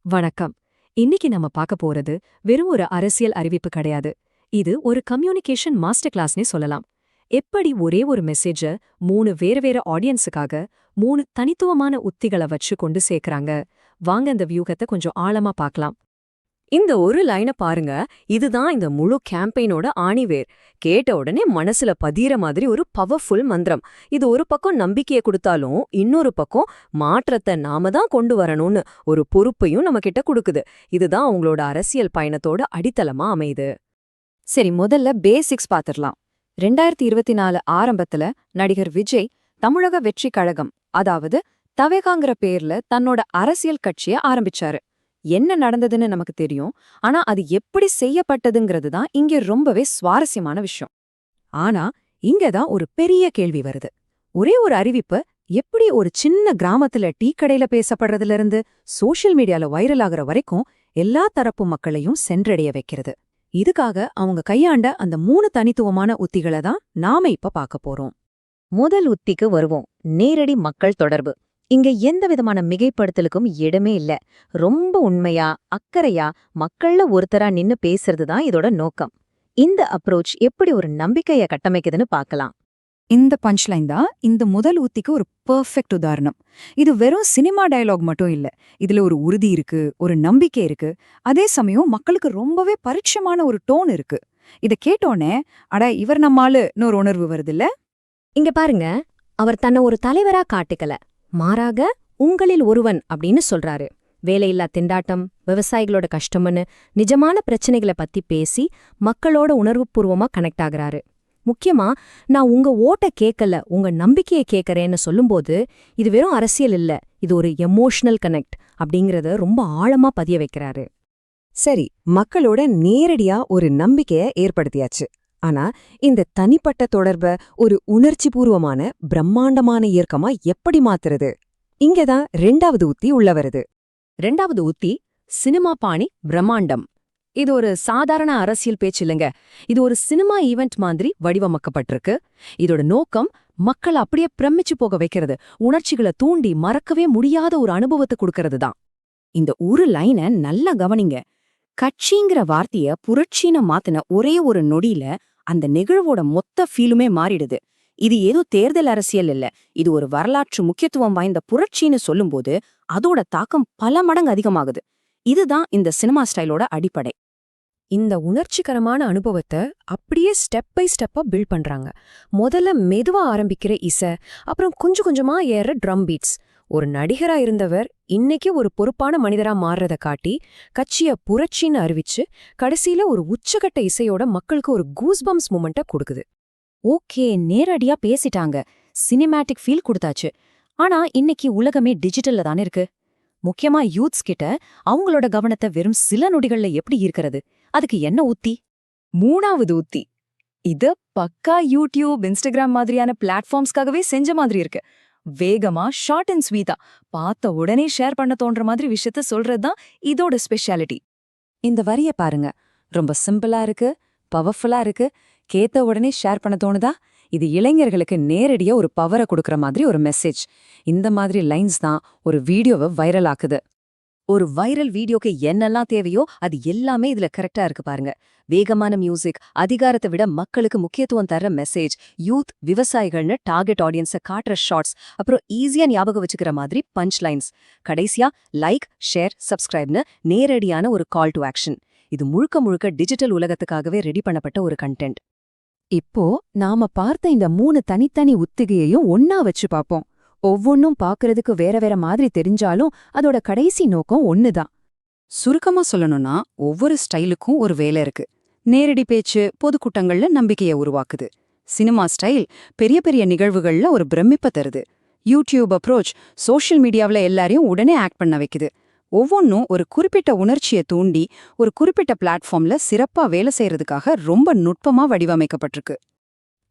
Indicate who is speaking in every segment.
Speaker 1: வணக்கம். இன்னைக்கு நம்ம பார்க்க போறது வெறும் ஒரு அரசியல் அறிவிப்பு கிடையாது. இது ஒரு கம்யூனிகேஷன் மாஸ்டர் கிளாஸ்னே சொல்லலாம். எப்படி ஒரே ஒரு மெசேஜ 3 வேற ஆடியன்ஸுக்காக 3 தனித்துவமான உத்திகளை வச்சு கொண்டு சேர்க்கறாங்க. வாங்க அந்த வியூகத்தை கொஞ்சம் ஆழமா பார்க்கலாம். இந்த ஒரு லைன பாருங்க. இதுதான் இந்த முழு கேம்பெயினோட ஆணிவேர். கேட்ட உடனே மனசுல பதியிற மாதிரி ஒரு பவர்ஃபுல் மந்திரம். இது ஒரு பக்கம் நம்பிக்கையை கொடுத்தாலும் இன்னொரு பக்கம் மாற்றத்தை நாம தான் கொண்டு வரணும்னு ஒரு பொறுப்பையும் நம்ம கிட்ட கொடுக்குது. இதுதான் அவங்களோட அரசியல் பயணத்தோட அடித்தளமா அமையுது. சரி, முதல்ல பேசிக்ஸ் பாத்துரலாம். 2024 ஆரம்பத்துல நடிகர் விஜய் தமிழக வெற்றி கழகம், அதாவது தவேகாங்கிற பேர்ல தன்னோட அரசியல் கட்சிய ஆரம்பிச்சாரு. என்ன நடந்ததுன்னு நமக்கு தெரியும். ஆனா அது எப்படி செய்யப்பட்டதுங்கிறது தான் இங்க ரொம்பவே சுவாரஸ்யமான விஷயம். ஆனா இங்கதான் ஒரு பெரிய கேள்வி வருது. ஒரே ஒரு அறிவிப்பு எப்படி ஒரு சின்ன கிராமத்துல டீ கடையில பேசப்படுறதுல இருந்து சோஷியல் மீடியால வைரல் ஆகுற வரைக்கும் எல்லா தரப்பு மக்களையும் சென்றடைய வைக்கிறது? இதுக்காக அவங்க கையாண்ட அந்த 3 தனித்துவமான உத்திகளை தான் நாம இப்ப பார்க்க போறோம். முதல் உத்திக்கு வருவோம். நேரடி மக்கள் தொடர்பு. இங்க எந்த விதமான மிகைப்படுத்தலுக்கும் இடமே இல்ல. ரொம்ப உண்மையா அக்கறையா மக்கள்ல ஒருத்தரா நின்னு பேசுறது தான் இதோட நோக்கம். இந்த அப்ரோச் எப்படி ஒரு நம்பிக்கைய கட்டமைக்குதுன்னு பார்க்கலாம். இந்த பஞ்ச்லைன் தான் இந்த முதல் உத்திக்கு ஒரு பெர்ஃபெக்ட் உதாரணம். இது வெறும் சினிமா டயலாக் மட்டும் இல்ல. இதுல ஒரு உறுதி இருக்கு, ஒரு நம்பிக்கை இருக்கு. அதே சமயம் மக்களுக்கு ரொம்பவே பரிட்சமான ஒரு டோன் இருக்கு. இத கேட்டோன்னே அட இவர் நம்மாளுன்னு ஒரு உணர்வு வருதுல்ல. இங்க பாருங்க, அவர் தன்னை ஒரு தலைவரா காட்டிக்கல, மாறாக உங்களில் ஒருவன் அப்படின்னு சொல்றாரு. வேலையில்லா திண்டாட்டம், விவசாயிகளோட கஷ்டம்னு நிஜமான பிரச்சனைகளை பத்தி பேசி மக்களோட உணர்வுபூர்வமா கனெக்ட் ஆகுறாரு. முக்கியமா, நான் உங்க ஓட்ட கேட்கல, உங்க நம்பிக்கையை கேட்கறேன்னு சொல்லும்போது இது வெறும் அரசியல் இல்ல, இது ஒரு எமோஷனல் கனெக்ட் அப்படிங்கறத ரொம்ப ஆழமா பதிய வைக்கிறாரு. சரி, மக்களோட நேரடியா ஒரு நம்பிக்கைய ஏற்படுத்தியாச்சு. ஆனா இந்த தனிப்பட்ட தொடர்ப ஒரு உணர்ச்சிபூர்வமான பிரம்மாண்டமான இயக்கமா எப்படி மாத்துறது? இங்கதான் 2வது உத்தி உள்ள வருது. 2வது உத்தி சினிமா பாணி பிரம்மாண்டம். இது ஒரு சாதாரண அரசியல் பேச்சு இல்லைங்க. இது ஒரு சினிமா ஈவெண்ட் மாதிரி வடிவமைக்கப்பட்டிருக்கு. இதோட நோக்கம் மக்கள் அப்படியே பிரமிச்சு போக வைக்கிறது, உணர்ச்சிகளை தூண்டி மறக்கவே முடியாத ஒரு அனுபவத்தை கொடுக்கறது தான். இந்த ஒரு லைனை நல்லா கவனிங்க. கட்சிங்கிற வார்த்தைய புரட்சின்னு மாத்தின ஒரே ஒரு நொடியில அந்த நிகழ்வோட மொத்த ஃபீலுமே மாறிடுது. இது ஏதோ தேர்தல் அரசியல் இல்ல, இது ஒரு வரலாற்று முக்கியத்துவம் வாய்ந்த புரட்சின்னு சொல்லும்போது அதோட தாக்கம் பல மடங்கு அதிகமாகுது. இதுதான் இந்த சினிமா ஸ்டைலோட அடிப்படை. இந்த உணர்ச்சிகரமான அனுபவத்தை அப்படியே ஸ்டெப் பை ஸ்டெப்பா பில்ட் பண்றாங்க. முதல்ல மெதுவா ஆரம்பிக்கிற இசை, அப்புறம் கொஞ்சம் கொஞ்சமா ஏற ட்ரம் பீட்ஸ். ஒரு நடிகரா இருந்தவர் இன்னைக்கு ஒரு பொறுப்பான மனிதரா மாறுறத காட்டி கட்சிய புரட்சின்னு அறிவிச்சு கடைசியில ஒரு உச்சகட்ட இசையோட மக்களுக்கு ஒரு கூஸ்பம்ஸ் மூமெண்ட்டை கொடுக்குது. ஓகே, நேரடியா பேசிட்டாங்க, சினிமேட்டிக் ஃபீல் கொடுத்தாச்சு. ஆனா இன்னைக்கு உலகமே டிஜிட்டல்ல தானே இருக்கு. முக்கியமா யூத்ஸ் கிட்ட அவங்களோட கவனத்தை வெறும் சில நொடிகள்ல எப்படி ஈர்க்கறது? அதுக்கு என்ன உத்தி? 3வது உத்தி. இது பக்கா யூடியூப், இன்ஸ்டாகிராம் மாதிரியான பிளாட்ஃபார்ம்ஸ்க்காகவே செஞ்ச மாதிரி இருக்கு. வேகமா, ஷார்ட் அண்ட் ஸ்வீட்டா, பார்த்த உடனே ஷேர் பண்ண தோன்ற மாதிரி விஷயத்த சொல்றதுதான் இதோட ஸ்பெஷாலிட்டி. இந்த வரிய பாருங்க, ரொம்ப சிம்பிளா இருக்கு, பவர்ஃபுல்லா இருக்கு, கேத்த உடனே ஷேர் பண்ண தோணுதா? இது இளைஞர்களுக்கு நேரடியா ஒரு பவரை கொடுக்கற மாதிரி ஒரு மெசேஜ். இந்த மாதிரி லைன்ஸ் தான் ஒரு வீடியோவை வைரல் ஆக்குது. ஒரு வைரல் வீடியோக்கு என்னெல்லாம் தேவையோ அது எல்லாமே இதுல கரெக்டா இருக்கு பாருங்க. வேகமான மியூசிக், அதிகாரத்தை விட மக்களுக்கு முக்கியத்துவம் தர்ற மெசேஜ், யூத், விவசாயிகள்னு டார்கெட் ஆடியன்ஸை காட்டுற ஷார்ட்ஸ், அப்புறம் ஈஸியா ஞாபகம் வச்சுக்கிற மாதிரி பஞ்ச் லைன்ஸ். கடைசியா லைக், ஷேர், சப்ஸ்கிரைப்னு நேரடியான ஒரு கால் டு ஆக்ஷன். இது முழுக்க முழுக்க டிஜிட்டல் உலகத்துக்காகவே ரெடி பண்ணப்பட்ட ஒரு கண்டென்ட். இப்போ நாம பார்த்த இந்த 3 தனித்தனி உத்திகையையும் ஒன்னா வச்சு பார்ப்போம். ஒவ்வொன்னும் பார்க்கறதுக்கு வேற வேற மாதிரி தெரிஞ்சாலும் அதோட கடைசி நோக்கம் ஒண்ணுதான். சுருக்கமா சொல்லணும்னா ஒவ்வொரு ஸ்டைலுக்கும் ஒரு வேலை இருக்கு. நேரடி பேச்சு பொதுக்கூட்டங்கள்ல நம்பிக்கையை உருவாக்குது. சினிமா ஸ்டைல் பெரிய பெரிய நிகழ்வுகள்ல ஒரு பிரமிப்பை தருது. யூடியூப் அப்ரோச் சோஷியல் மீடியாவில் எல்லாரையும் உடனே ஆக்ட் பண்ண வைக்குது. ஒவ்வொன்றும் ஒரு குறிப்பிட்ட உணர்ச்சியை தூண்டி ஒரு குறிப்பிட்ட பிளாட்ஃபார்ம்ல சிறப்பா வேலை செய்யறதுக்காக ரொம்ப நுட்பமா வடிவமைக்கப்பட்டிருக்கு.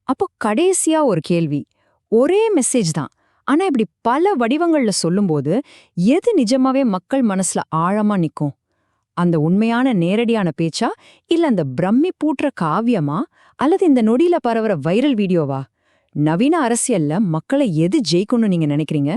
Speaker 1: அப்போ கடைசியா ஒரு கேள்வி. ஒரே மெசேஜ் தான், ஆனா இப்படி பல வடிவங்கள்ல சொல்லும்போது எது நிஜமாவே மக்கள் மனசுல ஆழமா நிக்கும்? அந்த உண்மையான நேரடியான பேச்சா, இல்ல அந்த பிரம்மி பூட்டுற காவியமா, அல்லது இந்த நொடியில பரவுற வைரல் வீடியோவா? நவீன அரசியல்ல மக்களை எது ஜெயிக்கும்னு நீங்க நினைக்கிறீங்க?